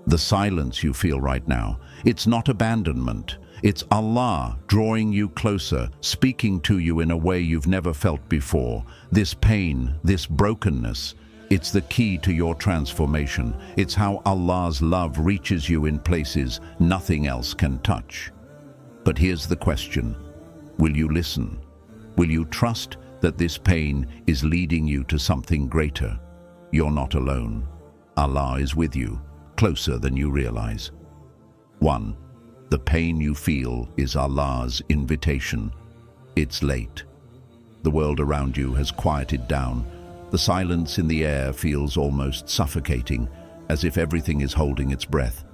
The silence you feel right now, it's not abandonment. It's Allah drawing you closer, speaking to you in a way you've never felt before. This pain, this brokenness, it's the key to your transformation. It's how Allah's love reaches you in places nothing else can touch. But here's the question. Will you listen? Will you trust that this pain is leading you to something greater? You're not alone. Allah is with you, closer than you realize. 1. The pain you feel is Allah's invitation. It's late. The world around you has quieted down. The silence in the air feels almost suffocating, as if everything is holding its breath.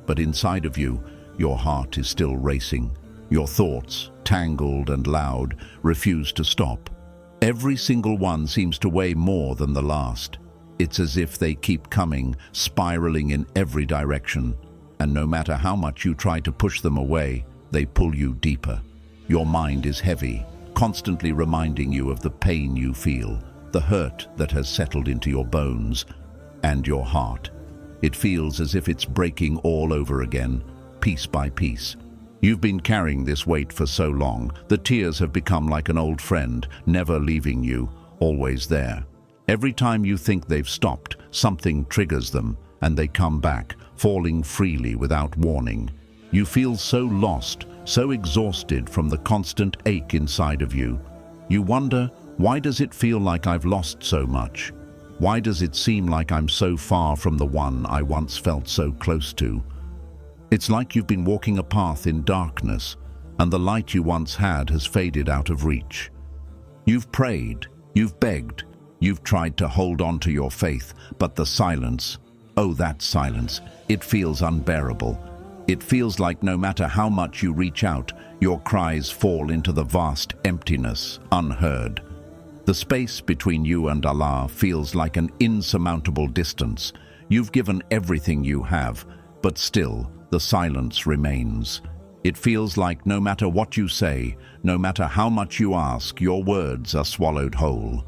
But inside of you, your heart is still racing. Your thoughts, tangled and loud, refuse to stop. Every single one seems to weigh more than the last. It's as if they keep coming, spiraling in every direction. And no matter how much you try to push them away, they pull you deeper. Your mind is heavy, constantly reminding you of the pain you feel, the hurt that has settled into your bones and your heart. It feels as if it's breaking all over again, piece by piece. You've been carrying this weight for so long, the tears have become like an old friend, never leaving you, always there. Every time you think they've stopped, something triggers them, and they come back, falling freely without warning. You feel so lost, so exhausted from the constant ache inside of you. You wonder, why does it feel like I've lost so much? Why does it seem like I'm so far from the one I once felt so close to? It's like you've been walking a path in darkness, and the light you once had has faded out of reach. You've prayed, you've begged, you've tried to hold on to your faith, but the silence, oh, that silence, it feels unbearable. It feels like no matter how much you reach out, your cries fall into the vast emptiness, unheard. The space between you and Allah feels like an insurmountable distance. You've given everything you have, but still, the silence remains. It feels like no matter what you say, no matter how much you ask, your words are swallowed whole.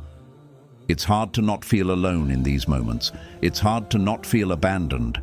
It's hard to not feel alone in these moments. It's hard to not feel abandoned.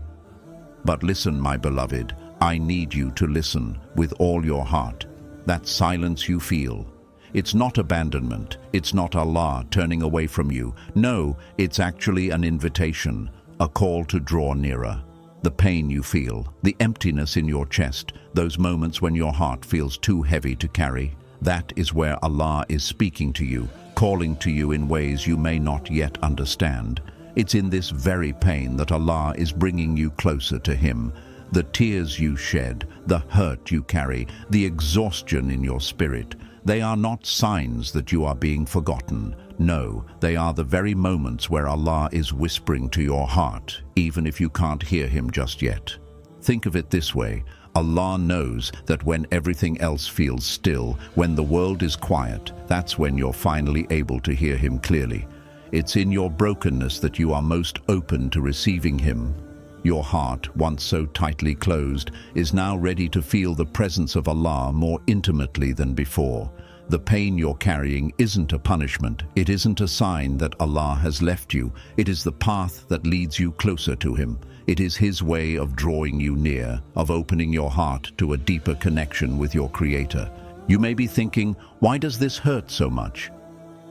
But listen, my beloved, I need you to listen with all your heart. That silence you feel, it's not abandonment. It's not Allah turning away from you. No, it's actually an invitation, a call to draw nearer. The pain you feel, the emptiness in your chest, those moments when your heart feels too heavy to carry, that is where Allah is speaking to you, calling to you in ways you may not yet understand. It's in this very pain that Allah is bringing you closer to Him. The tears you shed, the hurt you carry, the exhaustion in your spirit, they are not signs that you are being forgotten. No, they are the very moments where Allah is whispering to your heart, even if you can't hear Him just yet. Think of it this way. Allah knows that when everything else feels still, when the world is quiet, that's when you're finally able to hear Him clearly. It's in your brokenness that you are most open to receiving Him. Your heart, once so tightly closed, is now ready to feel the presence of Allah more intimately than before. The pain you're carrying isn't a punishment. It isn't a sign that Allah has left you. It is the path that leads you closer to Him. It is His way of drawing you near, of opening your heart to a deeper connection with your Creator. You may be thinking, why does this hurt so much?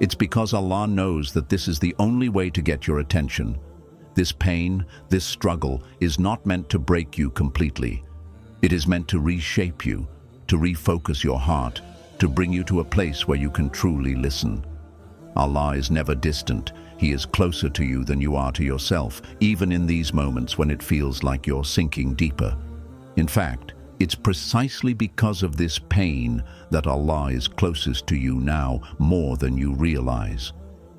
It's because Allah knows that this is the only way to get your attention. This pain, this struggle, is not meant to break you completely. It is meant to reshape you, to refocus your heart, to bring you to a place where you can truly listen. Allah is never distant. He is closer to you than you are to yourself, even in these moments when it feels like you're sinking deeper. In fact, it's precisely because of this pain that Allah is closest to you now more than you realize.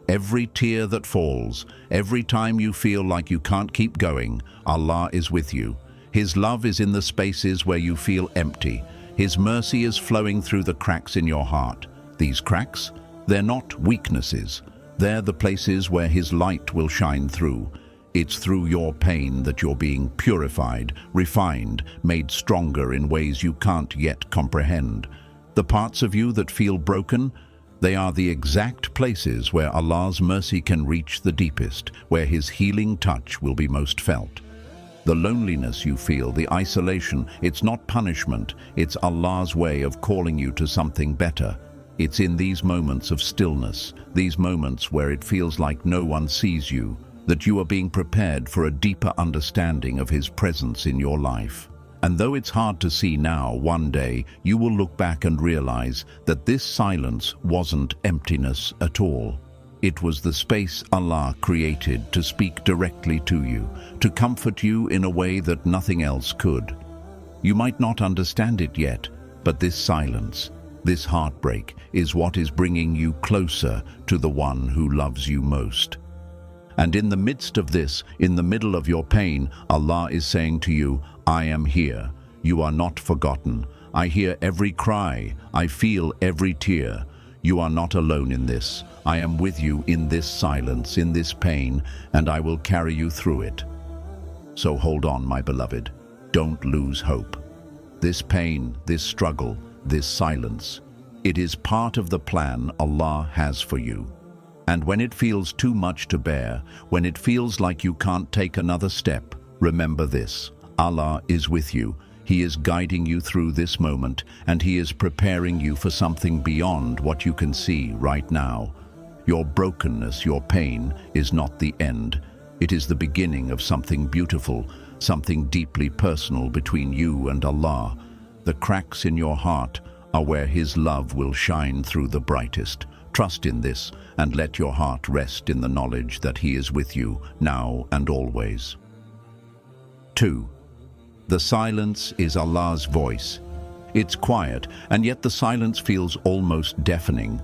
Every tear that falls, every time you feel like you can't keep going, Allah is with you. His love is in the spaces where you feel empty. His mercy is flowing through the cracks in your heart. These cracks, they're not weaknesses. They're the places where His light will shine through. It's through your pain that you're being purified, refined, made stronger in ways you can't yet comprehend. The parts of you that feel broken, they are the exact places where Allah's mercy can reach the deepest, where His healing touch will be most felt. The loneliness you feel, the isolation, it's not punishment, it's Allah's way of calling you to something better. It's in these moments of stillness, these moments where it feels like no one sees you, that you are being prepared for a deeper understanding of His presence in your life. And though it's hard to see now, one day you will look back and realize that this silence wasn't emptiness at all. It was the space Allah created to speak directly to you, to comfort you in a way that nothing else could. You might not understand it yet, but this silence, this heartbreak, is what is bringing you closer to the one who loves you most. And in the midst of this, in the middle of your pain, Allah is saying to you, I am here. You are not forgotten. I hear every cry. I feel every tear. You are not alone in this. I am with you in this silence, in this pain, and I will carry you through it. So hold on, my beloved. Don't lose hope. This pain, this struggle, this silence, it is part of the plan Allah has for you. And when it feels too much to bear, when it feels like you can't take another step, remember this: Allah is with you. He is guiding you through this moment, and He is preparing you for something beyond what you can see right now. Your brokenness, your pain, is not the end. It is the beginning of something beautiful, something deeply personal between you and Allah. The cracks in your heart are where His love will shine through the brightest. Trust in this, and let your heart rest in the knowledge that He is with you, now and always. 2. The silence is Allah's voice. It's quiet, and yet the silence feels almost deafening.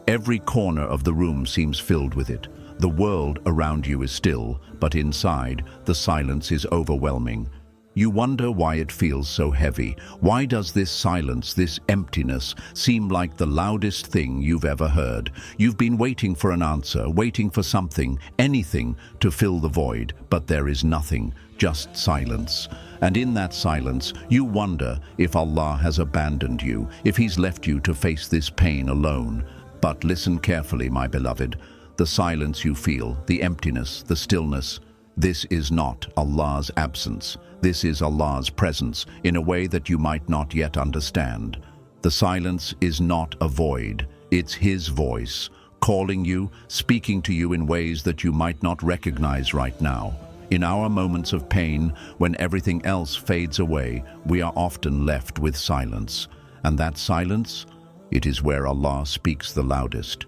Every corner of the room seems filled with it. The world around you is still, but inside, the silence is overwhelming. You wonder why it feels so heavy. Why does this silence, this emptiness, seem like the loudest thing you've ever heard? You've been waiting for an answer, waiting for something, anything, to fill the void, but there is nothing, just silence. And in that silence, you wonder if Allah has abandoned you, if He's left you to face this pain alone. But listen carefully, my beloved. The silence you feel, the emptiness, the stillness, this is not Allah's absence. This is Allah's presence in a way that you might not yet understand. The silence is not a void. It's His voice, calling you, speaking to you in ways that you might not recognize right now. In our moments of pain, when everything else fades away, we are often left with silence. And that silence, it is where Allah speaks the loudest.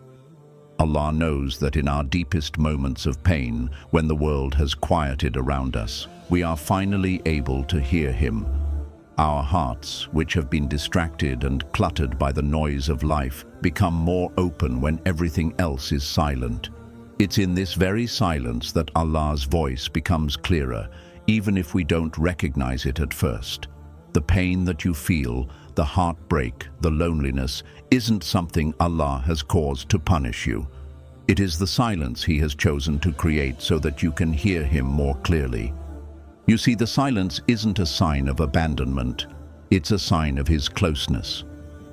Allah knows that in our deepest moments of pain, when the world has quieted around us, we are finally able to hear Him. Our hearts, which have been distracted and cluttered by the noise of life, become more open when everything else is silent. It's in this very silence that Allah's voice becomes clearer, even if we don't recognize it at first. The pain that you feel, the heartbreak, the loneliness, isn't something Allah has caused to punish you. It is the silence He has chosen to create so that you can hear Him more clearly. You see, the silence isn't a sign of abandonment. It's a sign of His closeness.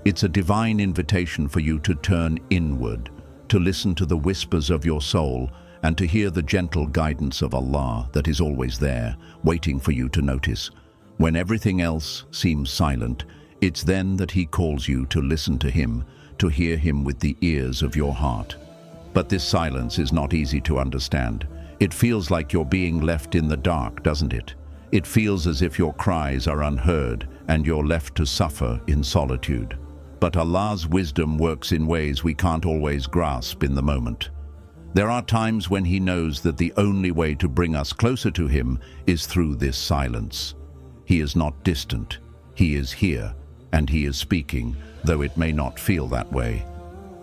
It's a divine invitation for you to turn inward, to listen to the whispers of your soul, and to hear the gentle guidance of Allah that is always there, waiting for you to notice. When everything else seems silent, it's then that He calls you to listen to Him, to hear Him with the ears of your heart. But this silence is not easy to understand. It feels like you're being left in the dark, doesn't it? It feels as if your cries are unheard and you're left to suffer in solitude. But Allah's wisdom works in ways we can't always grasp in the moment. There are times when He knows that the only way to bring us closer to Him is through this silence. He is not distant. He is here, and He is speaking, though it may not feel that way.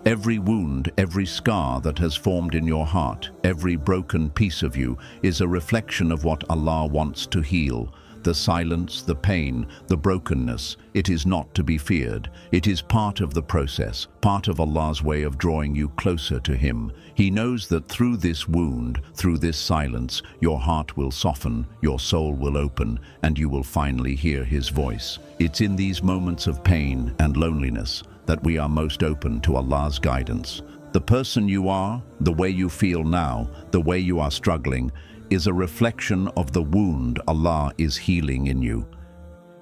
Every wound, every scar that has formed in your heart, every broken piece of you is a reflection of what Allah wants to heal. The silence, the pain, the brokenness, it is not to be feared. It is part of the process, part of Allah's way of drawing you closer to Him. He knows that through this wound, through this silence, your heart will soften, your soul will open, and you will finally hear His voice. It's in these moments of pain and loneliness that we are most open to Allah's guidance. The person you are, the way you feel now, the way you are struggling, is a reflection of the wound Allah is healing in you.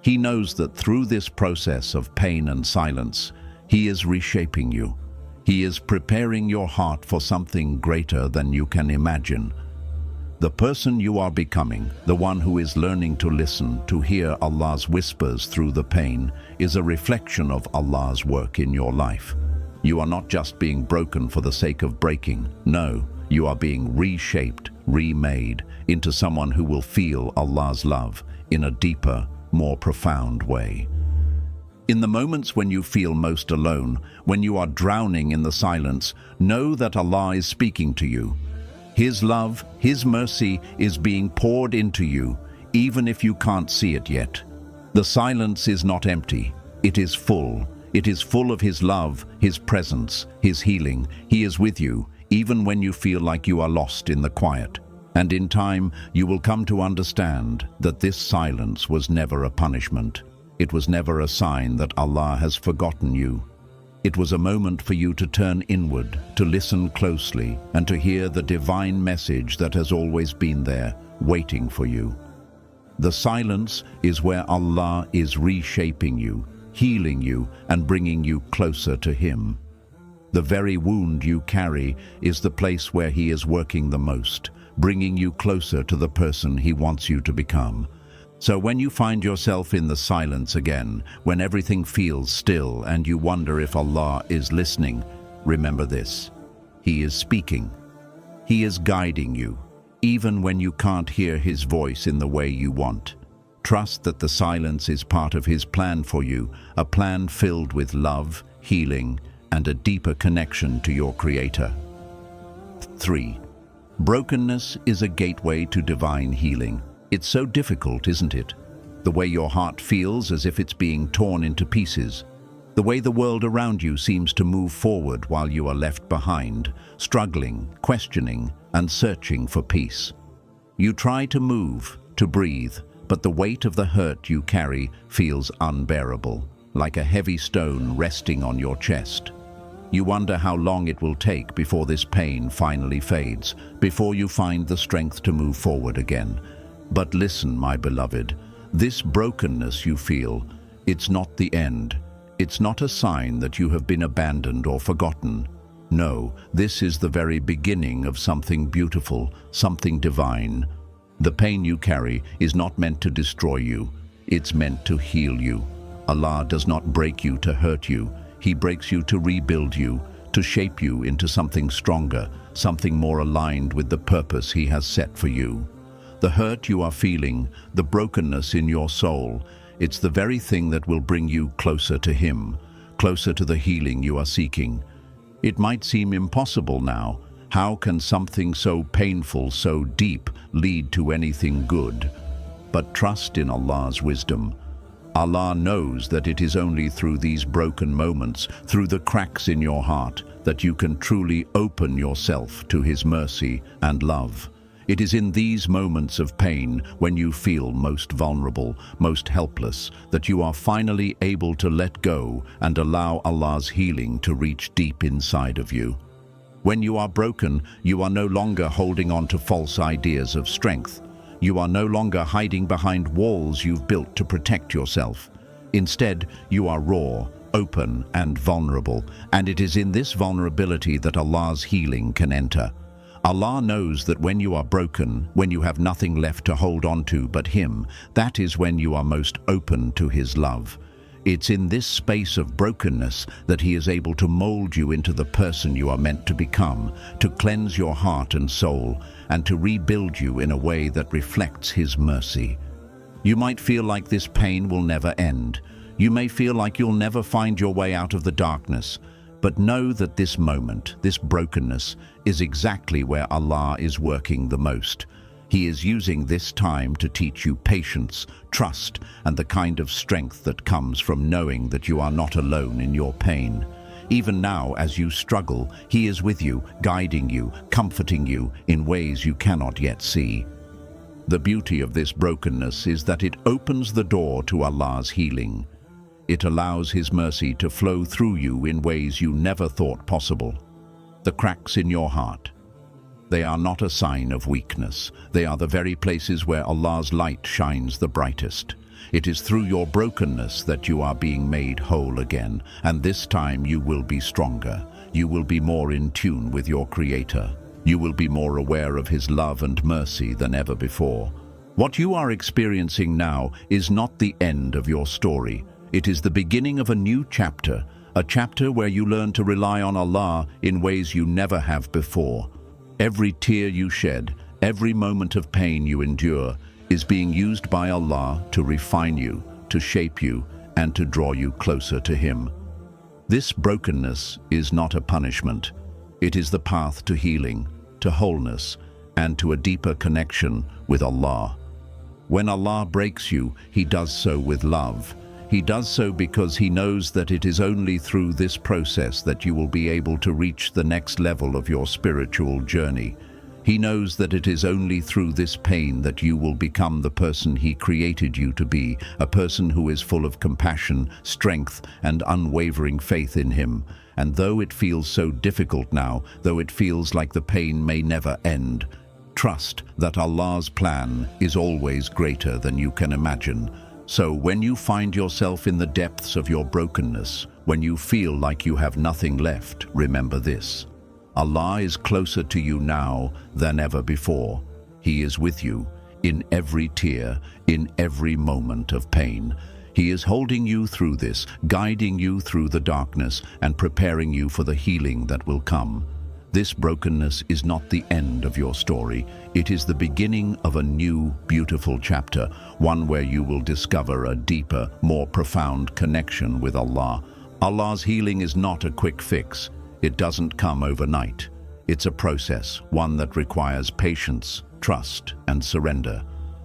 He knows that through this process of pain and silence, He is reshaping you. He is preparing your heart for something greater than you can imagine. The person you are becoming, the one who is learning to listen, to hear Allah's whispers through the pain, is a reflection of Allah's work in your life. You are not just being broken for the sake of breaking. No, you are being reshaped, remade into someone who will feel Allah's love in a deeper, more profound way. In the moments when you feel most alone, when you are drowning in the silence, know that Allah is speaking to you. His love, His mercy is being poured into you, even if you can't see it yet. The silence is not empty. It is full. It is full of His love, His presence, His healing. He is with you, even when you feel like you are lost in the quiet. And in time, you will come to understand that this silence was never a punishment. It was never a sign that Allah has forgotten you. It was a moment for you to turn inward, to listen closely, and to hear the divine message that has always been there, waiting for you. The silence is where Allah is reshaping you, healing you, and bringing you closer to Him. The very wound you carry is the place where He is working the most, bringing you closer to the person He wants you to become. So when you find yourself in the silence again, when everything feels still and you wonder if Allah is listening, remember this: He is speaking. He is guiding you, even when you can't hear His voice in the way you want. Trust that the silence is part of His plan for you, a plan filled with love, healing, and a deeper connection to your Creator. 3. Brokenness is a gateway to divine healing. It's so difficult, isn't it? The way your heart feels as if it's being torn into pieces. The way the world around you seems to move forward while you are left behind, struggling, questioning, and searching for peace. You try to move, to breathe, but the weight of the hurt you carry feels unbearable, like a heavy stone resting on your chest. You wonder how long it will take before this pain finally fades, before you find the strength to move forward again. But listen, my beloved, this brokenness you feel, it's not the end. It's not a sign that you have been abandoned or forgotten. No, this is the very beginning of something beautiful, something divine. The pain you carry is not meant to destroy you. It's meant to heal you. Allah does not break you to hurt you. He breaks you to rebuild you, to shape you into something stronger, something more aligned with the purpose He has set for you. The hurt you are feeling, the brokenness in your soul, it's the very thing that will bring you closer to Him, closer to the healing you are seeking. It might seem impossible now. How can something so painful, so deep, lead to anything good? But trust in Allah's wisdom. Allah knows that it is only through these broken moments, through the cracks in your heart, that you can truly open yourself to His mercy and love. It is in these moments of pain, when you feel most vulnerable, most helpless, that you are finally able to let go and allow Allah's healing to reach deep inside of you. When you are broken, you are no longer holding on to false ideas of strength. You are no longer hiding behind walls you've built to protect yourself. Instead, you are raw, open, and vulnerable, and it is in this vulnerability that Allah's healing can enter. Allah knows that when you are broken, when you have nothing left to hold on to but Him, that is when you are most open to His love. It's in this space of brokenness that He is able to mold you into the person you are meant to become, to cleanse your heart and soul, and to rebuild you in a way that reflects His mercy. You might feel like this pain will never end. You may feel like you'll never find your way out of the darkness. But know that this moment, this brokenness, is exactly where Allah is working the most. He is using this time to teach you patience, trust, and the kind of strength that comes from knowing that you are not alone in your pain. Even now, as you struggle, He is with you, guiding you, comforting you in ways you cannot yet see. The beauty of this brokenness is that it opens the door to Allah's healing. It allows His mercy to flow through you in ways you never thought possible. The cracks in your heart, They are not a sign of weakness. They are the very places where Allah's light shines the brightest. It is through your brokenness that you are being made whole again, and this time you will be stronger. You will be more in tune with your Creator. You will be more aware of His love and mercy than ever before. What you are experiencing now is not the end of your story. It is the beginning of a new chapter, a chapter where you learn to rely on Allah in ways you never have before. Every tear you shed, every moment of pain you endure, is being used by Allah to refine you, to shape you, and to draw you closer to Him. This brokenness is not a punishment. It is the path to healing, to wholeness, and to a deeper connection with Allah. When Allah breaks you, He does so with love. He does so because He knows that it is only through this process that you will be able to reach the next level of your spiritual journey. He knows that it is only through this pain that you will become the person He created you to be, a person who is full of compassion, strength, and unwavering faith in Him. And though it feels so difficult now, though it feels like the pain may never end, trust that Allah's plan is always greater than you can imagine. So when you find yourself in the depths of your brokenness, when you feel like you have nothing left, remember this: Allah is closer to you now than ever before. He is with you in every tear, in every moment of pain. He is holding you through this, guiding you through the darkness, and preparing you for the healing that will come. This brokenness is not the end of your story. It is the beginning of a new, beautiful chapter, one where you will discover a deeper, more profound connection with Allah. Allah's healing is not a quick fix. It doesn't come overnight. It's a process, one that requires patience, trust, and surrender.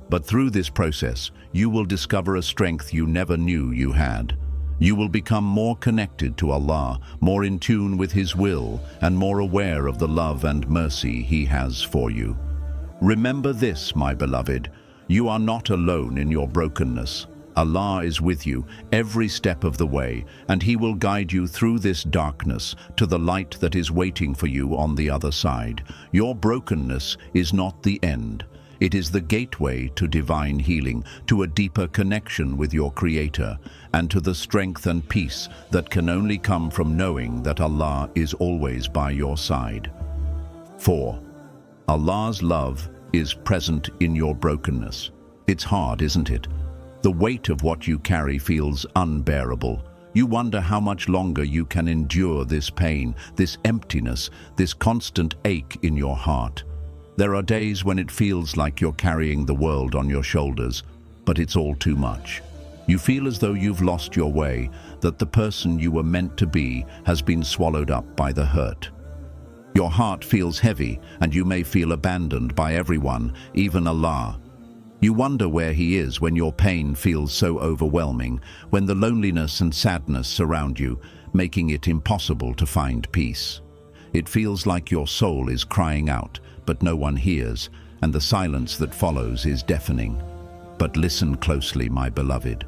But through this process, you will discover a strength you never knew you had. You will become more connected to Allah, more in tune with His will, and more aware of the love and mercy He has for you. Remember this, my beloved: you are not alone in your brokenness. Allah is with you every step of the way, and He will guide you through this darkness to the light that is waiting for you on the other side. Your brokenness is not the end. It is the gateway to divine healing, to a deeper connection with your Creator, and to the strength and peace that can only come from knowing that Allah is always by your side. 4. Allah's love is present in your brokenness. It's hard, isn't it? The weight of what you carry feels unbearable. You wonder how much longer you can endure this pain, this emptiness, this constant ache in your heart. There are days when it feels like you're carrying the world on your shoulders, but it's all too much. You feel as though you've lost your way, that the person you were meant to be has been swallowed up by the hurt. Your heart feels heavy, and you may feel abandoned by everyone, even Allah. You wonder where He is when your pain feels so overwhelming, when the loneliness and sadness surround you, making it impossible to find peace. It feels like your soul is crying out, but no one hears, and the silence that follows is deafening. But listen closely, my beloved.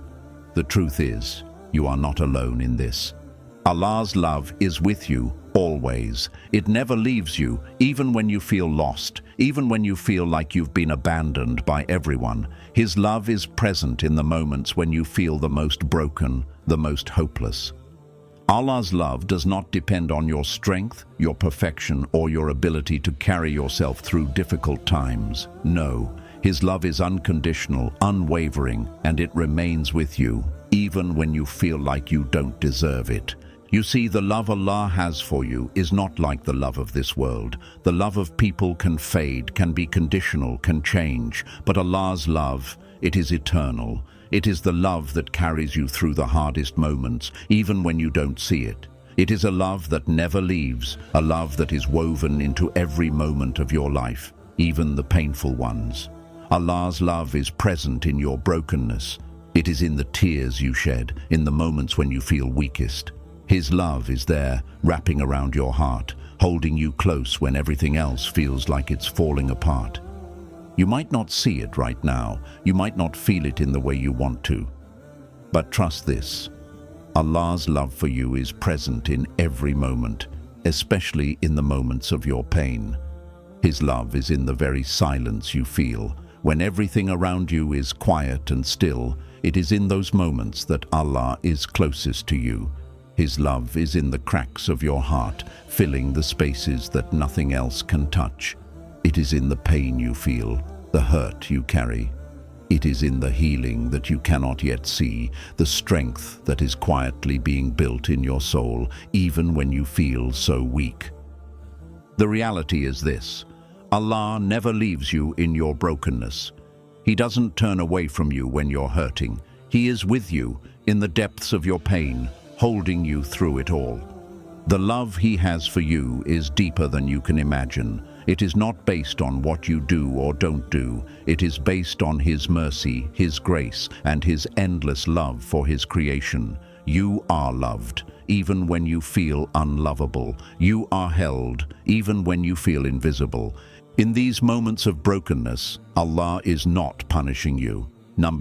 The truth is, you are not alone in this. Allah's love is with you always. It never leaves you, even when you feel lost, even when you feel like you've been abandoned by everyone. His love is present in the moments when you feel the most broken, the most hopeless. Allah's love does not depend on your strength, your perfection, or your ability to carry yourself through difficult times. No, His love is unconditional, unwavering, and it remains with you, even when you feel like you don't deserve it. You see, the love Allah has for you is not like the love of this world. The love of people can fade, can be conditional, can change, but Allah's love, it is eternal. It is the love that carries you through the hardest moments, even when you don't see it. It is a love that never leaves, a love that is woven into every moment of your life, even the painful ones. Allah's love is present in your brokenness. It is in the tears you shed, in the moments when you feel weakest. His love is there, wrapping around your heart, holding you close when everything else feels like it's falling apart. You might not see it right now, you might not feel it in the way you want to. But trust this, Allah's love for you is present in every moment, especially in the moments of your pain. His love is in the very silence you feel. When everything around you is quiet and still, it is in those moments that Allah is closest to you. His love is in the cracks of your heart, filling the spaces that nothing else can touch. It is in the pain you feel, the hurt you carry. It is in the healing that you cannot yet see, the strength that is quietly being built in your soul, even when you feel so weak. The reality is this: Allah never leaves you in your brokenness. He doesn't turn away from you when you're hurting. He is with you in the depths of your pain, holding you through it all. The love He has for you is deeper than you can imagine. It is not based on what you do or don't do. It is based on His mercy, His grace, and His endless love for His creation. You are loved, even when you feel unlovable. You are held, even when you feel invisible. In these moments of brokenness, Allah is not punishing you.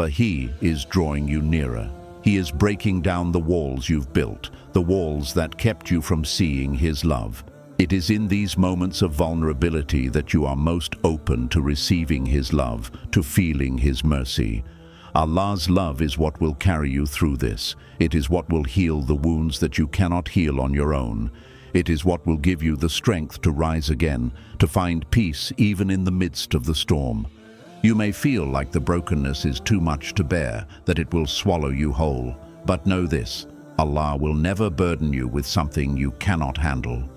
He is drawing you nearer. He is breaking down the walls you've built, the walls that kept you from seeing His love. It is in these moments of vulnerability that you are most open to receiving His love, to feeling His mercy. Allah's love is what will carry you through this. It is what will heal the wounds that you cannot heal on your own. It is what will give you the strength to rise again, to find peace even in the midst of the storm. You may feel like the brokenness is too much to bear, that it will swallow you whole. But know this: Allah will never burden you with something you cannot handle.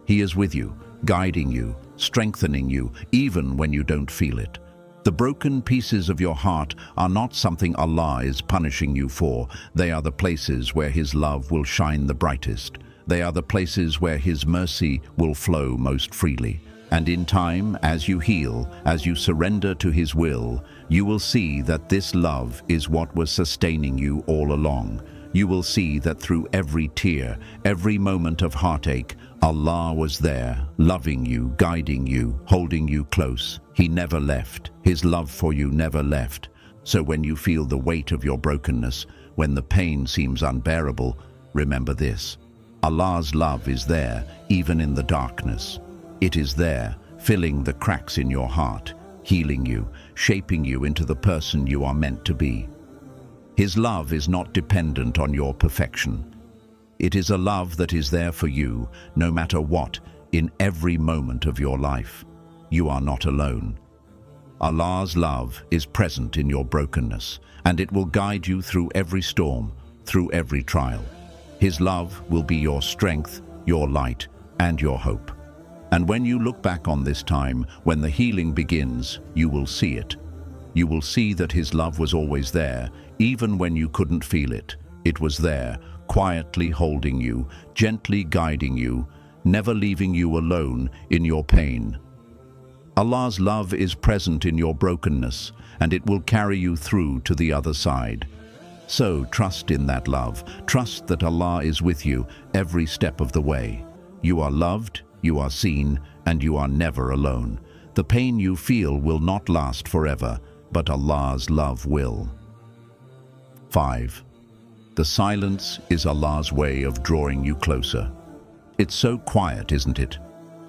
He is with you, guiding you, strengthening you, even when you don't feel it. The broken pieces of your heart are not something Allah is punishing you for. They are the places where His love will shine the brightest. They are the places where His mercy will flow most freely. And in time, as you heal, as you surrender to His will, you will see that this love is what was sustaining you all along. You will see that through every tear, every moment of heartache, Allah was there, loving you, guiding you, holding you close. He never left. His love for you never left. So when you feel the weight of your brokenness, when the pain seems unbearable, remember this: Allah's love is there, even in the darkness. It is there, filling the cracks in your heart, healing you, shaping you into the person you are meant to be. His love is not dependent on your perfection. It is a love that is there for you, no matter what, in every moment of your life. You are not alone. Allah's love is present in your brokenness, and it will guide you through every storm, through every trial. His love will be your strength, your light, and your hope. And when you look back on this time, when the healing begins, you will see it. You will see that His love was always there, even when you couldn't feel it. It was there, quietly holding you, gently guiding you, never leaving you alone in your pain. Allah's love is present in your brokenness, and it will carry you through to the other side. So trust in that love. Trust that Allah is with you every step of the way. You are loved, you are seen, and you are never alone. The pain you feel will not last forever, but Allah's love will. 5. The silence is Allah's way of drawing you closer. It's so quiet, isn't it?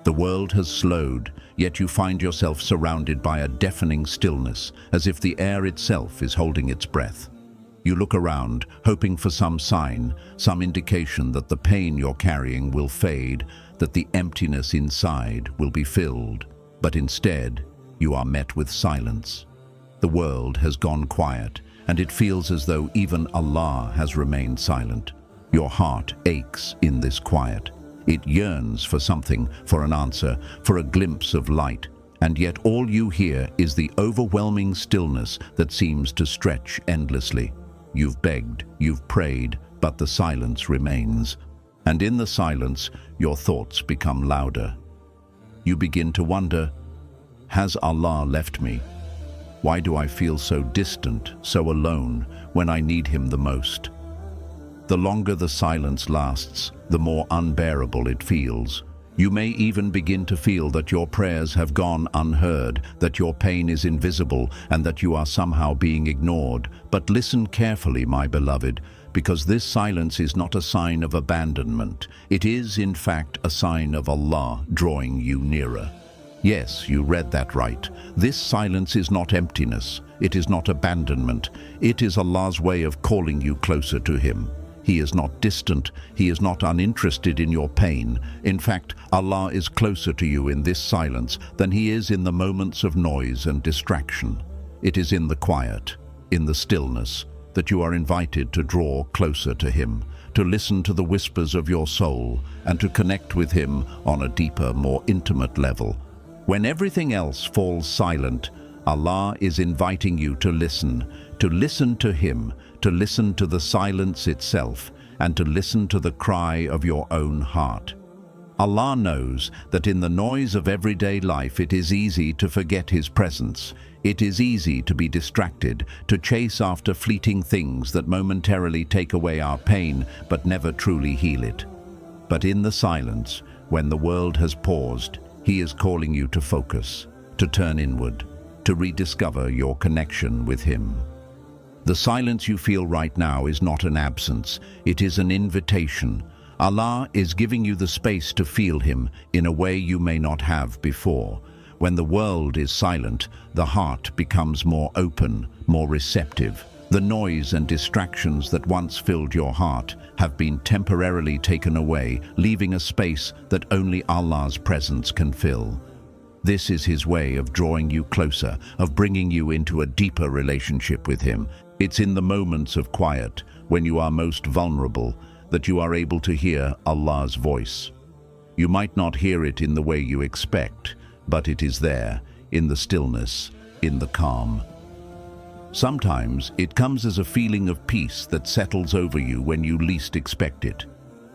The world has slowed, yet you find yourself surrounded by a deafening stillness, as if the air itself is holding its breath. You look around, hoping for some sign, some indication that the pain you're carrying will fade, that the emptiness inside will be filled. But instead, you are met with silence. The world has gone quiet, and it feels as though even Allah has remained silent. Your heart aches in this quiet. It yearns for something, for an answer, for a glimpse of light. And yet all you hear is the overwhelming stillness that seems to stretch endlessly. You've begged, you've prayed, but the silence remains. And in the silence, your thoughts become louder. You begin to wonder, has Allah left me? Why do I feel so distant, so alone, when I need Him the most? The longer the silence lasts, the more unbearable it feels. You may even begin to feel that your prayers have gone unheard, that your pain is invisible, and that you are somehow being ignored. But listen carefully, my beloved, because this silence is not a sign of abandonment. It is, in fact, a sign of Allah drawing you nearer. Yes, you read that right. This silence is not emptiness. It is not abandonment. It is Allah's way of calling you closer to Him. He is not distant. He is not uninterested in your pain. In fact, Allah is closer to you in this silence than He is in the moments of noise and distraction. It is in the quiet, in the stillness, that you are invited to draw closer to Him, to listen to the whispers of your soul, and to connect with Him on a deeper, more intimate level. When everything else falls silent, Allah is inviting you to listen to Him, to listen to the silence itself, and to listen to the cry of your own heart. Allah knows that in the noise of everyday life it is easy to forget His presence. It is easy to be distracted, to chase after fleeting things that momentarily take away our pain but never truly heal it. But in the silence, when the world has paused, He is calling you to focus, to turn inward, to rediscover your connection with Him. The silence you feel right now is not an absence, it is an invitation. Allah is giving you the space to feel Him in a way you may not have before. When the world is silent, the heart becomes more open, more receptive. The noise and distractions that once filled your heart have been temporarily taken away, leaving a space that only Allah's presence can fill. This is His way of drawing you closer, of bringing you into a deeper relationship with Him. It's in the moments of quiet, when you are most vulnerable, that you are able to hear Allah's voice. You might not hear it in the way you expect, but it is there, in the stillness, in the calm. Sometimes it comes as a feeling of peace that settles over you when you least expect it.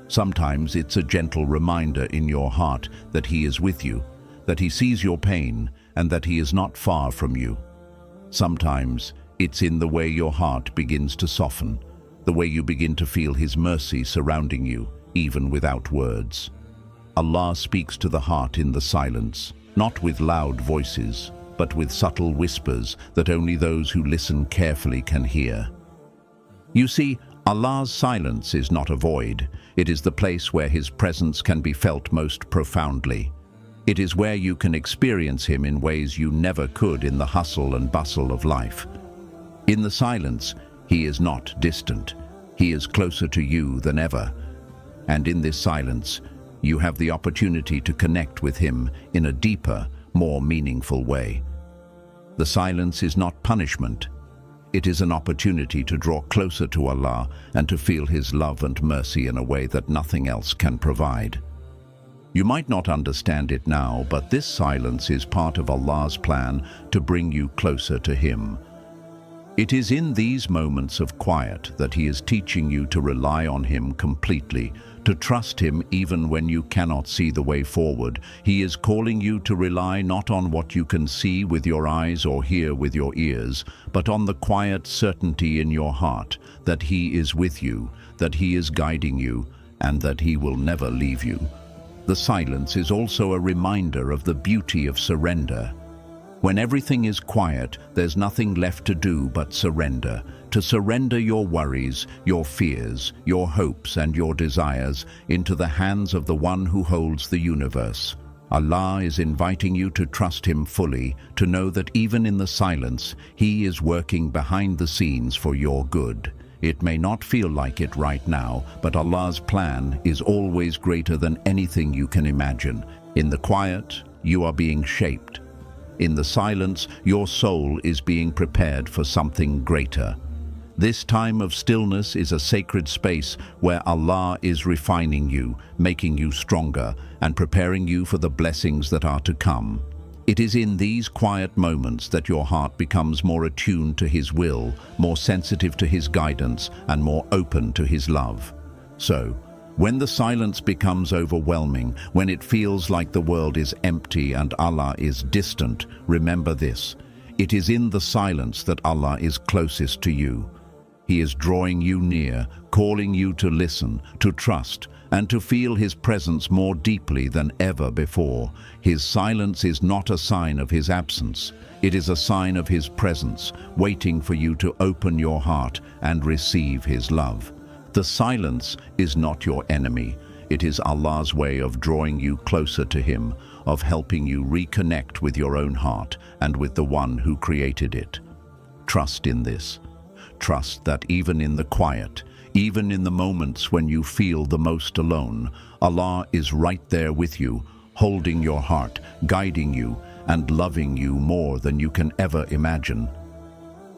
Sometimes it's a gentle reminder in your heart that He is with you, that He sees your pain, and that He is not far from you. Sometimes it's in the way your heart begins to soften, the way you begin to feel His mercy surrounding you, even without words. Allah speaks to the heart in the silence, not with loud voices, but with subtle whispers that only those who listen carefully can hear. You see, Allah's silence is not a void. It is the place where His presence can be felt most profoundly. It is where you can experience Him in ways you never could in the hustle and bustle of life. In the silence, He is not distant. He is closer to you than ever. And in this silence, you have the opportunity to connect with Him in a deeper, more meaningful way. The silence is not punishment. It is an opportunity to draw closer to Allah and to feel His love and mercy in a way that nothing else can provide. You might not understand it now, but this silence is part of Allah's plan to bring you closer to Him. It is in these moments of quiet that He is teaching you to rely on Him completely, to trust Him even when you cannot see the way forward. He is calling you to rely not on what you can see with your eyes or hear with your ears, but on the quiet certainty in your heart that He is with you, that He is guiding you, and that He will never leave you. The silence is also a reminder of the beauty of surrender. When everything is quiet, there's nothing left to do but surrender. To surrender your worries, your fears, your hopes and your desires into the hands of the One who holds the universe. Allah is inviting you to trust Him fully, to know that even in the silence, He is working behind the scenes for your good. It may not feel like it right now, but Allah's plan is always greater than anything you can imagine. In the quiet, you are being shaped. In the silence, your soul is being prepared for something greater. This time of stillness is a sacred space where Allah is refining you, making you stronger, and preparing you for the blessings that are to come. It is in these quiet moments that your heart becomes more attuned to His will, more sensitive to His guidance, and more open to His love. So, when the silence becomes overwhelming, when it feels like the world is empty and Allah is distant, remember this: it is in the silence that Allah is closest to you. He is drawing you near, calling you to listen, to trust, and to feel His presence more deeply than ever before. His silence is not a sign of His absence. It is a sign of His presence, waiting for you to open your heart and receive His love. The silence is not your enemy. It is Allah's way of drawing you closer to Him, of helping you reconnect with your own heart and with the one who created it. Trust in this. Trust that even in the quiet, even in the moments when you feel the most alone, Allah is right there with you, holding your heart, guiding you, and loving you more than you can ever imagine.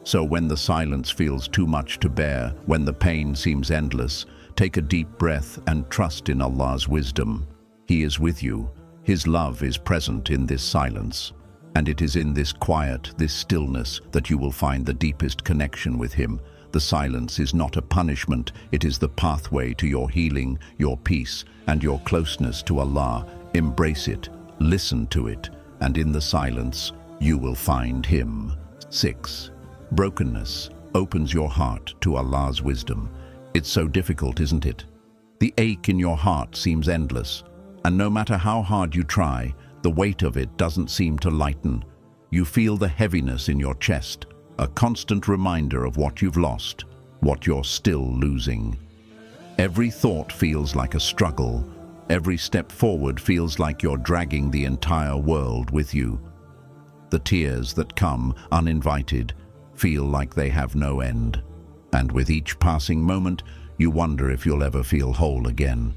So when the silence feels too much to bear, when the pain seems endless, take a deep breath and trust in Allah's wisdom. He is with you. His love is present in this silence. And it is in this quiet, this stillness, that you will find the deepest connection with Him. The silence is not a punishment, it is the pathway to your healing, your peace, and your closeness to Allah. Embrace it, listen to it, and in the silence, you will find Him. 6. Brokenness opens your heart to Allah's wisdom. It's so difficult, isn't it? The ache in your heart seems endless, and no matter how hard you try, the weight of it doesn't seem to lighten. You feel the heaviness in your chest, a constant reminder of what you've lost, what you're still losing. Every thought feels like a struggle. Every step forward feels like you're dragging the entire world with you. The tears that come uninvited feel like they have no end. And with each passing moment, you wonder if you'll ever feel whole again.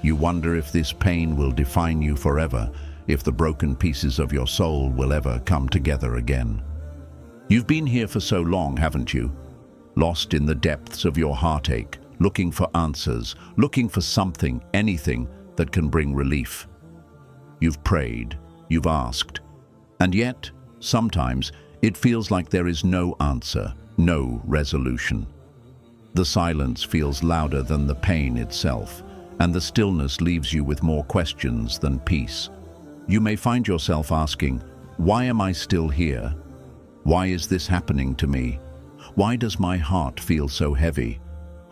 You wonder if this pain will define you forever, if the broken pieces of your soul will ever come together again. You've been here for so long, haven't you? Lost in the depths of your heartache, looking for answers, looking for something, anything that can bring relief. You've prayed, you've asked, and yet, sometimes, it feels like there is no answer, no resolution. The silence feels louder than the pain itself, and the stillness leaves you with more questions than peace. You may find yourself asking, why am I still here? Why is this happening to me? Why does my heart feel so heavy?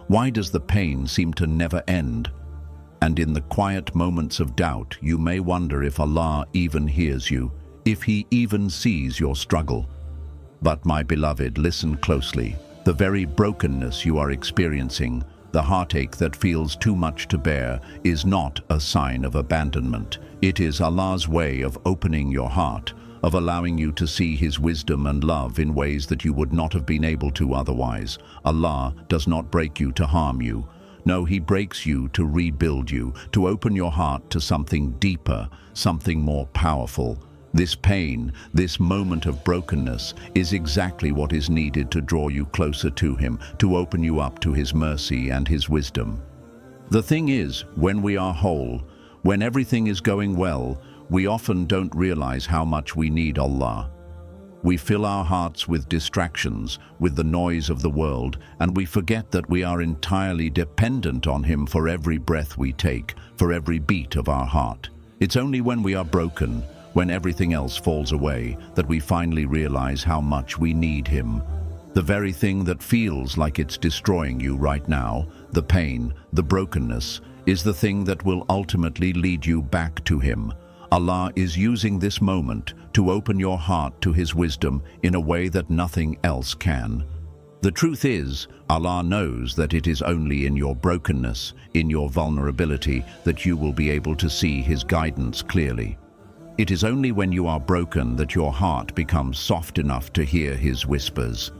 Why does the pain seem to never end? And in the quiet moments of doubt, you may wonder if Allah even hears you, if He even sees your struggle. But my beloved, listen closely. The very brokenness you are experiencing, the heartache that feels too much to bear, is not a sign of abandonment. It is Allah's way of opening your heart, of allowing you to see His wisdom and love in ways that you would not have been able to otherwise. Allah does not break you to harm you. No, He breaks you to rebuild you, to open your heart to something deeper, something more powerful. This pain, this moment of brokenness, is exactly what is needed to draw you closer to Him, to open you up to His mercy and His wisdom. The thing is, when we are whole, when everything is going well, we often don't realize how much we need Allah. We fill our hearts with distractions, with the noise of the world, and we forget that we are entirely dependent on Him for every breath we take, for every beat of our heart. It's only when we are broken, when everything else falls away, that we finally realize how much we need Him. The very thing that feels like it's destroying you right now, the pain, the brokenness, is the thing that will ultimately lead you back to Him. Allah is using this moment to open your heart to His wisdom in a way that nothing else can. The truth is, Allah knows that it is only in your brokenness, in your vulnerability, that you will be able to see His guidance clearly. It is only when you are broken that your heart becomes soft enough to hear His whispers.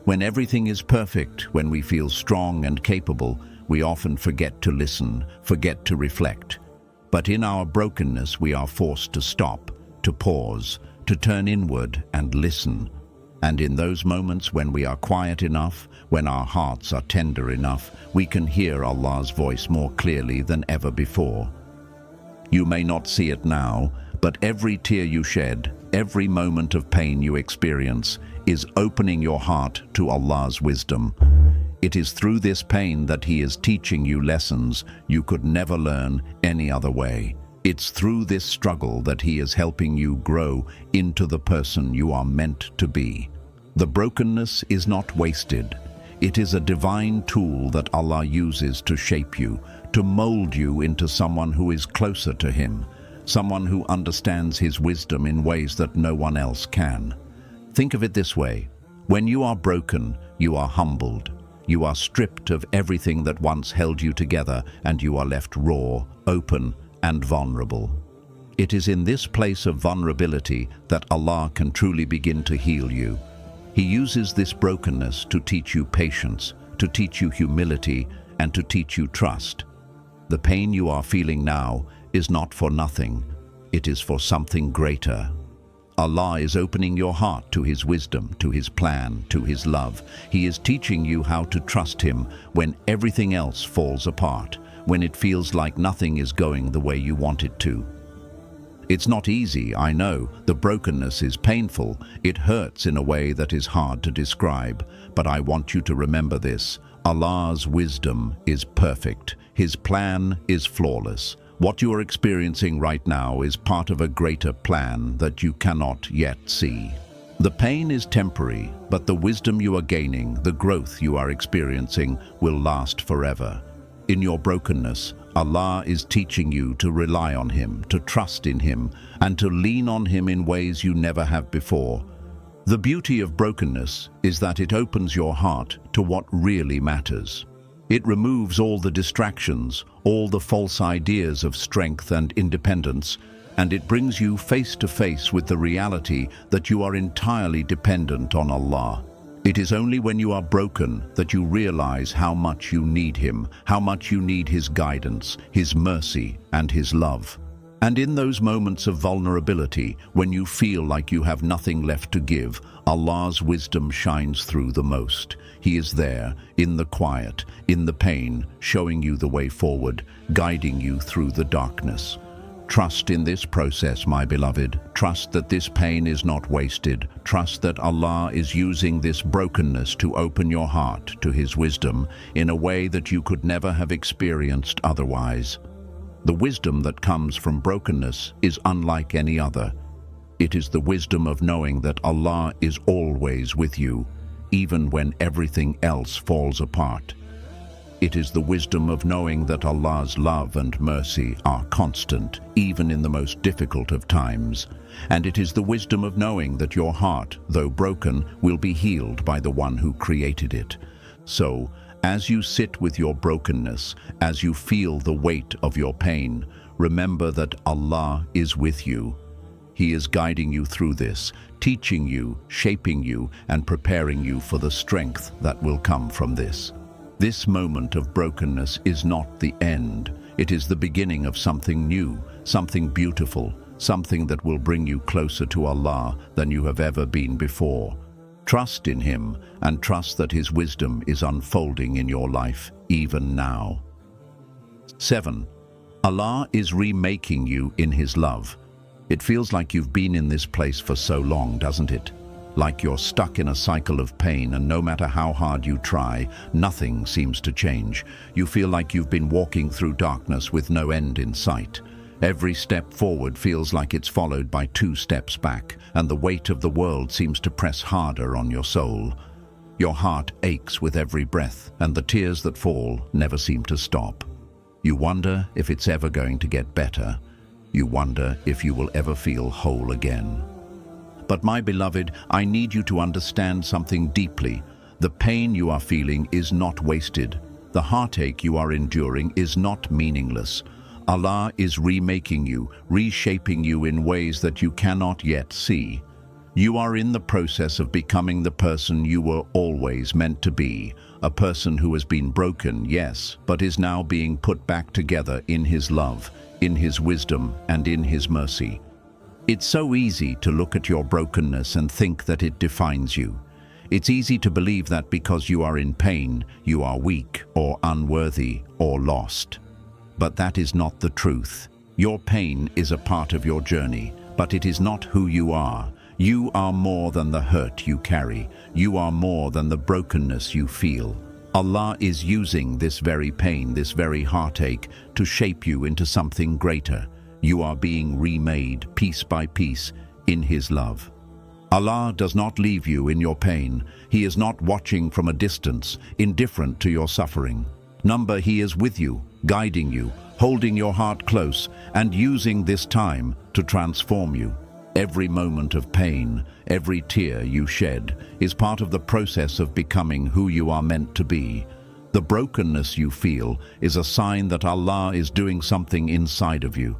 When everything is perfect, when we feel strong and capable, we often forget to listen, forget to reflect. But in our brokenness, we are forced to stop, to pause, to turn inward and listen. And in those moments when we are quiet enough, when our hearts are tender enough, we can hear Allah's voice more clearly than ever before. You may not see it now, but every tear you shed, every moment of pain you experience, is opening your heart to Allah's wisdom. It is through this pain that He is teaching you lessons you could never learn any other way. It's through this struggle that He is helping you grow into the person you are meant to be. The brokenness is not wasted. It is a divine tool that Allah uses to shape you, to mold you into someone who is closer to Him, someone who understands His wisdom in ways that no one else can. Think of it this way: when you are broken, you are humbled. You are stripped of everything that once held you together, and you are left raw, open, and vulnerable. It is in this place of vulnerability that Allah can truly begin to heal you. He uses this brokenness to teach you patience, to teach you humility, and to teach you trust. The pain you are feeling now is not for nothing. It is for something greater. Allah is opening your heart to His wisdom, to His plan, to His love. He is teaching you how to trust Him when everything else falls apart, when it feels like nothing is going the way you want it to. It's not easy, I know. The brokenness is painful. It hurts in a way that is hard to describe. But I want you to remember this. Allah's wisdom is perfect. His plan is flawless. What you are experiencing right now is part of a greater plan that you cannot yet see. The pain is temporary, but the wisdom you are gaining, the growth you are experiencing, will last forever. In your brokenness, Allah is teaching you to rely on Him, to trust in Him, and to lean on Him in ways you never have before. The beauty of brokenness is that it opens your heart to what really matters. It removes all the distractions, all the false ideas of strength and independence, and it brings you face to face with the reality that you are entirely dependent on Allah. It is only when you are broken that you realize how much you need Him, how much you need His guidance, His mercy, and His love. And in those moments of vulnerability, when you feel like you have nothing left to give, Allah's wisdom shines through the most. He is there, in the quiet, in the pain, showing you the way forward, guiding you through the darkness. Trust in this process, my beloved. Trust that this pain is not wasted. Trust that Allah is using this brokenness to open your heart to His wisdom in a way that you could never have experienced otherwise. The wisdom that comes from brokenness is unlike any other. It is the wisdom of knowing that Allah is always with you, even when everything else falls apart. It is the wisdom of knowing that Allah's love and mercy are constant, even in the most difficult of times. And it is the wisdom of knowing that your heart, though broken, will be healed by the one who created it. So, as you sit with your brokenness, as you feel the weight of your pain, remember that Allah is with you. He is guiding you through this, teaching you, shaping you, and preparing you for the strength that will come from this. This moment of brokenness is not the end. It is the beginning of something new, something beautiful, something that will bring you closer to Allah than you have ever been before. Trust in Him and trust that His wisdom is unfolding in your life, even now. 7. Allah is remaking you in His love. It feels like you've been in this place for so long, doesn't it? Like you're stuck in a cycle of pain, and no matter how hard you try, nothing seems to change. You feel like you've been walking through darkness with no end in sight. Every step forward feels like it's followed by 2 steps back, and the weight of the world seems to press harder on your soul. Your heart aches with every breath, and the tears that fall never seem to stop. You wonder if it's ever going to get better. You wonder if you will ever feel whole again. But my beloved, I need you to understand something deeply. The pain you are feeling is not wasted. The heartache you are enduring is not meaningless. Allah is remaking you, reshaping you in ways that you cannot yet see. You are in the process of becoming the person you were always meant to be, a person who has been broken, yes, but is now being put back together in His love, in His wisdom, and in His mercy. It's so easy to look at your brokenness and think that it defines you. It's easy to believe that because you are in pain, you are weak or unworthy or lost. But that is not the truth. Your pain is a part of your journey, but it is not who you are. You are more than the hurt you carry. You are more than the brokenness you feel. Allah is using this very pain, this very heartache, to shape you into something greater. You are being remade piece by piece in His love. Allah does not leave you in your pain. He is not watching from a distance, indifferent to your suffering. Number, He is with you, guiding you, holding your heart close, and using this time to transform you. Every moment of pain, every tear you shed, is part of the process of becoming who you are meant to be. The brokenness you feel is a sign that Allah is doing something inside of you.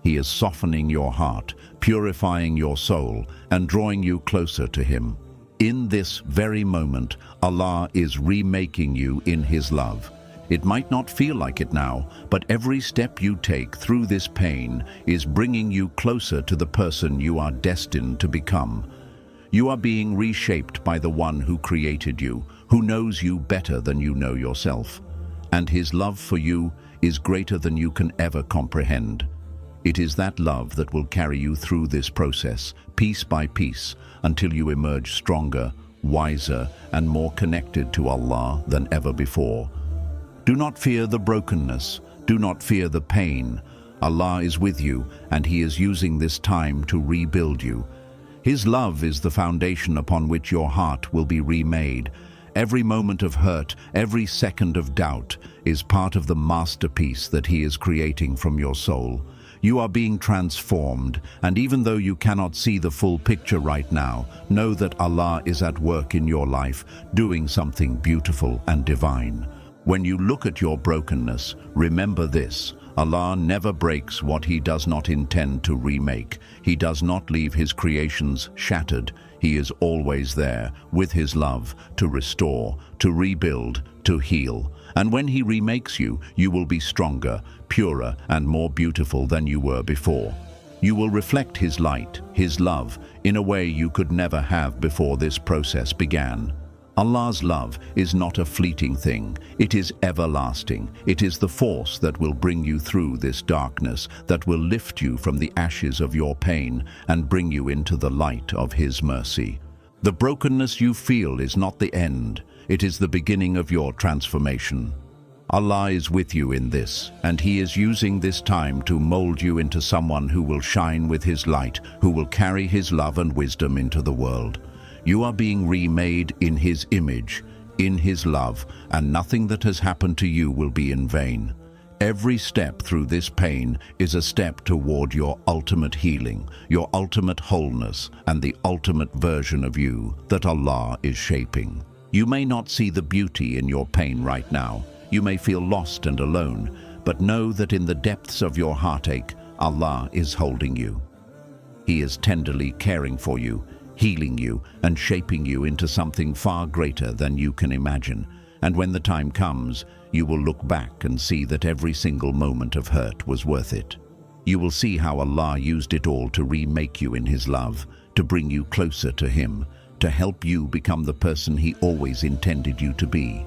He is softening your heart, purifying your soul, and drawing you closer to Him. In this very moment, Allah is remaking you in His love. It might not feel like it now, but every step you take through this pain is bringing you closer to the person you are destined to become. You are being reshaped by the one who created you, who knows you better than you know yourself. And His love for you is greater than you can ever comprehend. It is that love that will carry you through this process, piece by piece, until you emerge stronger, wiser, and more connected to Allah than ever before. Do not fear the brokenness. Do not fear the pain. Allah is with you, and He is using this time to rebuild you. His love is the foundation upon which your heart will be remade. Every moment of hurt, every second of doubt, is part of the masterpiece that He is creating from your soul. You are being transformed, and even though you cannot see the full picture right now, know that Allah is at work in your life, doing something beautiful and divine. When you look at your brokenness, remember this: Allah never breaks what He does not intend to remake. He does not leave His creations shattered. He is always there, with His love, to restore, to rebuild, to heal. And when He remakes you, you will be stronger, purer, and more beautiful than you were before. You will reflect His light, His love, in a way you could never have before this process began. Allah's love is not a fleeting thing. It is everlasting. It is the force that will bring you through this darkness, that will lift you from the ashes of your pain and bring you into the light of His mercy. The brokenness you feel is not the end. It is the beginning of your transformation. Allah is with you in this, and He is using this time to mold you into someone who will shine with His light, who will carry His love and wisdom into the world. You are being remade in His image, in His love, and nothing that has happened to you will be in vain. Every step through this pain is a step toward your ultimate healing, your ultimate wholeness, and the ultimate version of you that Allah is shaping. You may not see the beauty in your pain right now. You may feel lost and alone, but know that in the depths of your heartache, Allah is holding you. He is tenderly caring for you, healing you, and shaping you into something far greater than you can imagine. And when the time comes, you will look back and see that every single moment of hurt was worth it. You will see how Allah used it all to remake you in His love, to bring you closer to Him, to help you become the person He always intended you to be.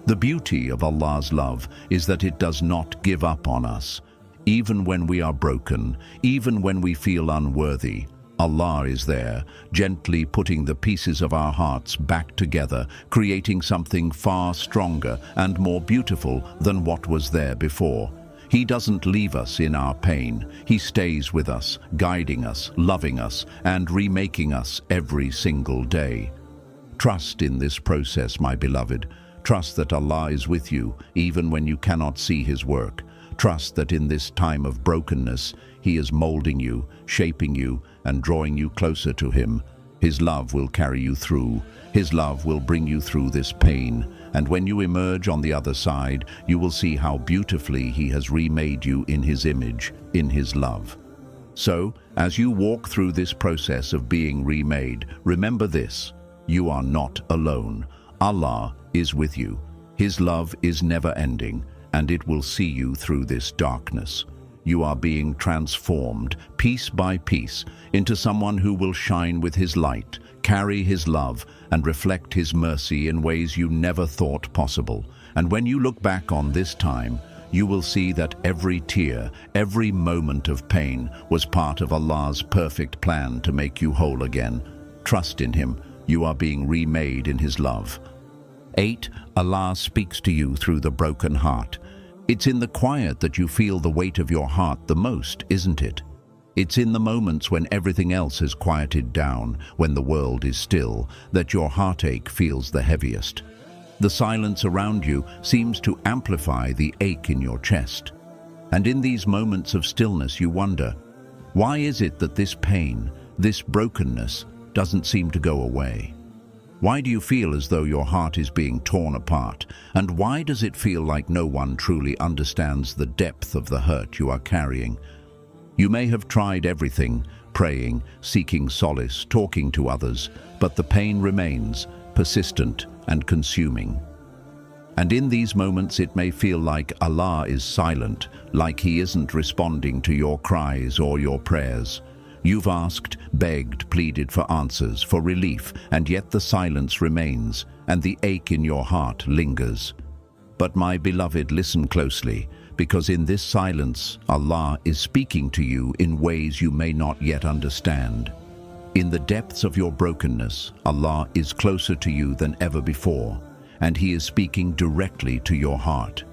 The beauty of Allah's love is that it does not give up on us. Even when we are broken, even when we feel unworthy, Allah is there, gently putting the pieces of our hearts back together, creating something far stronger and more beautiful than what was there before. He doesn't leave us in our pain. He stays with us, guiding us, loving us, and remaking us every single day. Trust in this process, my beloved. Trust that Allah is with you, even when you cannot see His work. Trust that in this time of brokenness, He is molding you, shaping you, and drawing you closer to Him. His love will carry you through. His love will bring you through this pain. And when you emerge on the other side, you will see how beautifully He has remade you in His image, in His love. So, as you walk through this process of being remade, remember this: you are not alone. Allah is with you. His love is never ending, and it will see you through this darkness. You are being transformed, piece by piece, into someone who will shine with His light, carry His love, and reflect His mercy in ways you never thought possible. And when you look back on this time, you will see that every tear, every moment of pain was part of Allah's perfect plan to make you whole again. Trust in Him. You are being remade in His love. 8. Allah speaks to you through the broken heart. It's in the quiet that you feel the weight of your heart the most, isn't it? It's in the moments when everything else has quieted down, when the world is still, that your heartache feels the heaviest. The silence around you seems to amplify the ache in your chest. And in these moments of stillness you wonder, Why is it that this pain, this brokenness, doesn't seem to go away? Why do you feel as though your heart is being torn apart? And why does it feel like no one truly understands the depth of the hurt you are carrying? You may have tried everything, praying, seeking solace, talking to others, but the pain remains, persistent and consuming. And in these moments it may feel like Allah is silent, like He isn't responding to your cries or your prayers. You've asked, begged, pleaded for answers, for relief, and yet the silence remains, and the ache in your heart lingers. But my beloved, listen closely, because in this silence, Allah is speaking to you in ways you may not yet understand. In the depths of your brokenness, Allah is closer to you than ever before, and He is speaking directly to your heart.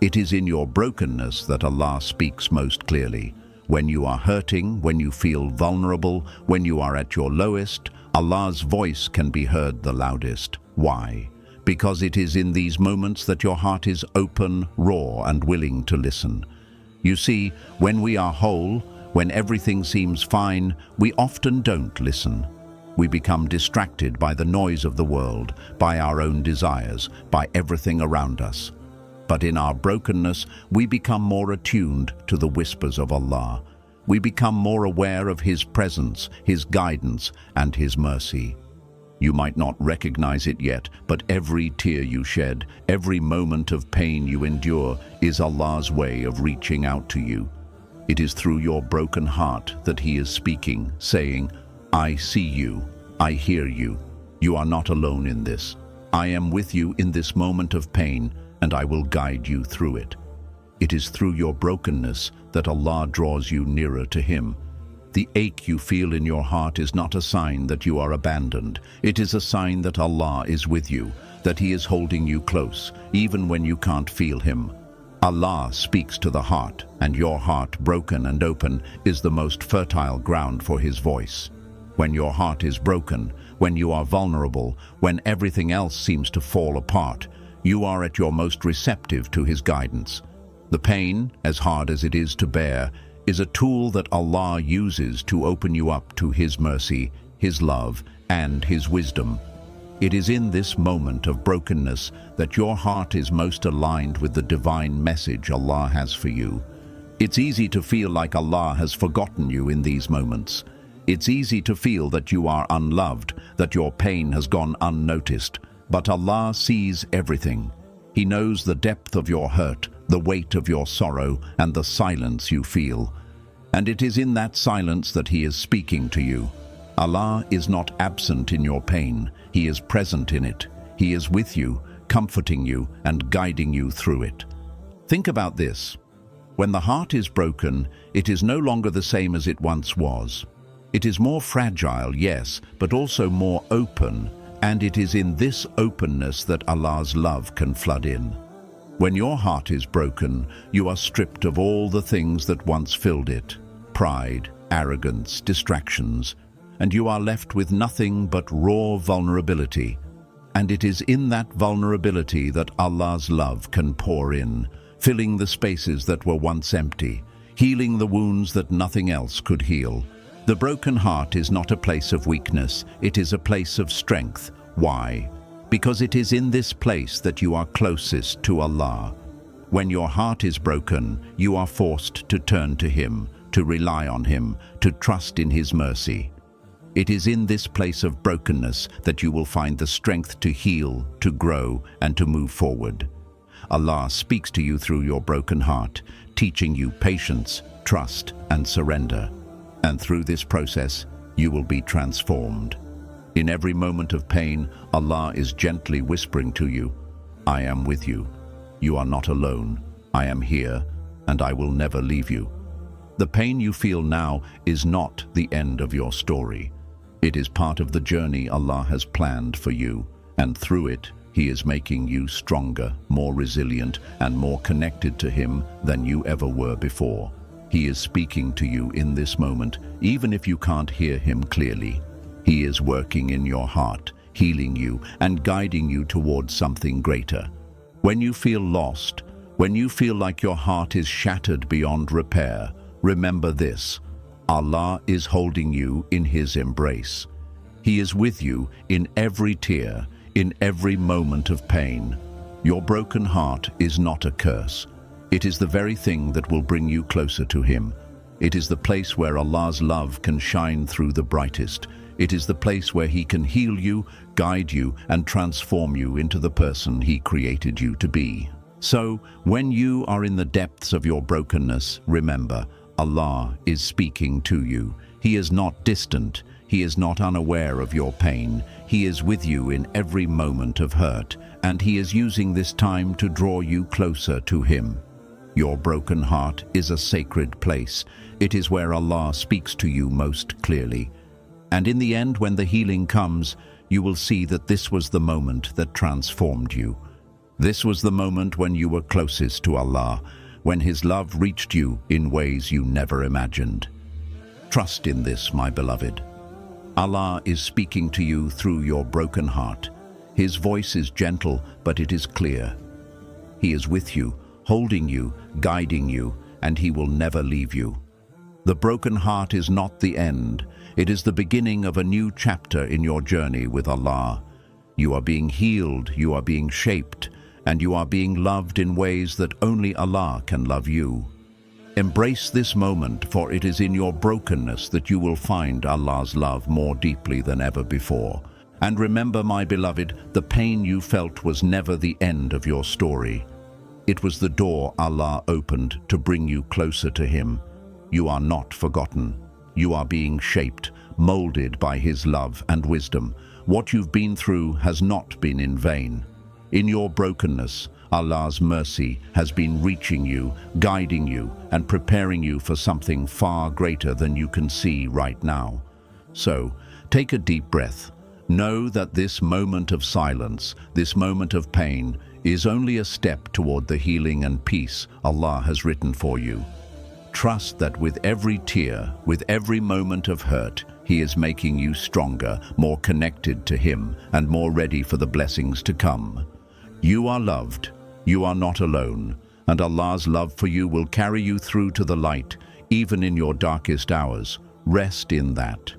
It is in your brokenness that Allah speaks most clearly. When you are hurting, when you feel vulnerable, when you are at your lowest, Allah's voice can be heard the loudest. Why? Because it is in these moments that your heart is open, raw, and willing to listen. You see, when we are whole, when everything seems fine, we often don't listen. We become distracted by the noise of the world, by our own desires, by everything around us. But in our brokenness, we become more attuned to the whispers of Allah. We become more aware of His presence, His guidance, and His mercy. You might not recognize it yet, but every tear you shed, every moment of pain you endure, is Allah's way of reaching out to you. It is through your broken heart that He is speaking, saying, I see you, I hear you. You are not alone in this. I am with you in this moment of pain, and I will guide you through it. It is through your brokenness that Allah draws you nearer to Him. The ache you feel in your heart is not a sign that you are abandoned. It is a sign that Allah is with you, that He is holding you close, even when you can't feel Him. Allah speaks to the heart, and your heart, broken and open, is the most fertile ground for His voice. When your heart is broken, when you are vulnerable, when everything else seems to fall apart, you are at your most receptive to His guidance. The pain, as hard as it is to bear, is a tool that Allah uses to open you up to His mercy, His love, and His wisdom. It is in this moment of brokenness that your heart is most aligned with the divine message Allah has for you. It's easy to feel like Allah has forgotten you in these moments. It's easy to feel that you are unloved, that your pain has gone unnoticed. But Allah sees everything. He knows the depth of your hurt, the weight of your sorrow, and the silence you feel. And it is in that silence that He is speaking to you. Allah is not absent in your pain. He is present in it. He is with you, comforting you and guiding you through it. Think about this. When the heart is broken, it is no longer the same as it once was. It is more fragile, yes, but also more open, and it is in this openness that Allah's love can flood in. When your heart is broken, you are stripped of all the things that once filled it: pride, arrogance, distractions, and you are left with nothing but raw vulnerability. And it is in that vulnerability that Allah's love can pour in, filling the spaces that were once empty, healing the wounds that nothing else could heal. The broken heart is not a place of weakness, it is a place of strength. Why? Because it is in this place that you are closest to Allah. When your heart is broken, you are forced to turn to Him, to rely on Him, to trust in His mercy. It is in this place of brokenness that you will find the strength to heal, to grow, and to move forward. Allah speaks to you through your broken heart, teaching you patience, trust, and surrender. And through this process, you will be transformed. In every moment of pain, Allah is gently whispering to you, I am with you. You are not alone. I am here, and I will never leave you. The pain you feel now is not the end of your story. It is part of the journey Allah has planned for you, and through it, He is making you stronger, more resilient, and more connected to Him than you ever were before. He is speaking to you in this moment, even if you can't hear Him clearly. He is working in your heart, healing you, and guiding you towards something greater. When you feel lost, when you feel like your heart is shattered beyond repair, remember this: Allah is holding you in His embrace. He is with you in every tear, in every moment of pain. Your broken heart is not a curse. It is the very thing that will bring you closer to Him. It is the place where Allah's love can shine through the brightest. It is the place where He can heal you, guide you, and transform you into the person He created you to be. So, when you are in the depths of your brokenness, remember, Allah is speaking to you. He is not distant. He is not unaware of your pain. He is with you in every moment of hurt, and He is using this time to draw you closer to Him. Your broken heart is a sacred place. It is where Allah speaks to you most clearly. And in the end, when the healing comes, you will see that this was the moment that transformed you. This was the moment when you were closest to Allah, when His love reached you in ways you never imagined. Trust in this, my beloved. Allah is speaking to you through your broken heart. His voice is gentle, but it is clear. He is with you, holding you, guiding you, and He will never leave you. The broken heart is not the end. It is the beginning of a new chapter in your journey with Allah. You are being healed, you are being shaped, and you are being loved in ways that only Allah can love you. Embrace this moment, for it is in your brokenness that you will find Allah's love more deeply than ever before. And remember, my beloved, the pain you felt was never the end of your story. It was the door Allah opened to bring you closer to Him. You are not forgotten. You are being shaped, molded by His love and wisdom. What you've been through has not been in vain. In your brokenness, Allah's mercy has been reaching you, guiding you, and preparing you for something far greater than you can see right now. So, take a deep breath. Know that this moment of silence, this moment of pain, is only a step toward the healing and peace Allah has written for you. Trust that with every tear, with every moment of hurt, He is making you stronger, more connected to Him, and more ready for the blessings to come. You are loved, you are not alone, and Allah's love for you will carry you through to the light, even in your darkest hours. Rest in that.